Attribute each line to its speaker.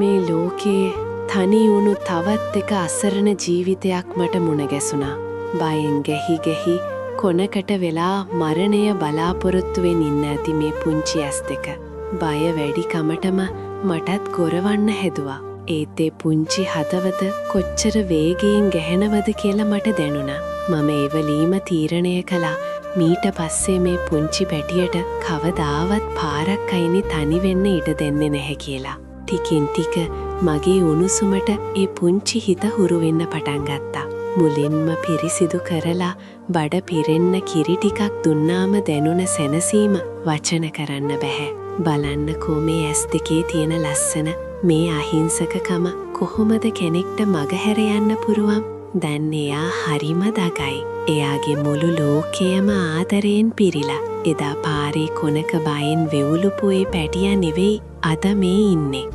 Speaker 1: මේ ලෝකයේ තනි වුණු තවත් එක අසරණ ජීවිතයක් මට මුණ ගැසුණා. බයෙන් ගැහි කොනකට වෙලා මරණය බලාපොරොත්තුවෙන් ඉන්න ඇති මේ පුංචි ඇස් දෙක. බය වැඩිකමටම මටත් ගොරවන්න හැදුවා. ඒත් ඒ පුංචි හදවත කොච්චර වේගයෙන් ගැහෙනවද කියලා මට දැනුණා. මම ඒවලීම තීරණය කළා. මීට පස්සේ මේ පුංචි පැටියට කවදාවත් පාරක් අයිනේ තනි වෙන්න ඉඩ දෙන්නේ නැහැ කියලා. ටිකින් ටික මගේ උණුසුමට ඒ පුංචි හිත හුරු වෙන්න පටන් ගත්තා. මුලින්ම පිරිසිදු කරලා බඩ පිරෙන්න කිරි ටිකක් දුන්නාම දැනුණ සැනසීම වචන කරන්න බෑ. බලන්නකෝ මේ ඇස් දෙකේ තියෙන ලස්සන මේ අහිංසකකම කොහොමද කෙනෙක්ට මගහැර යන්න පුරුවන්? දැන් එයා හරිම දගයි. එයාගේ මුළු ලෝකයම ආදරයෙන් පිරීලා. එදා පාරේ කොනක බයෙන් වෙවුලුපු ඒ පැටියා නෙවෙයි අද මේ ඉන්නේ.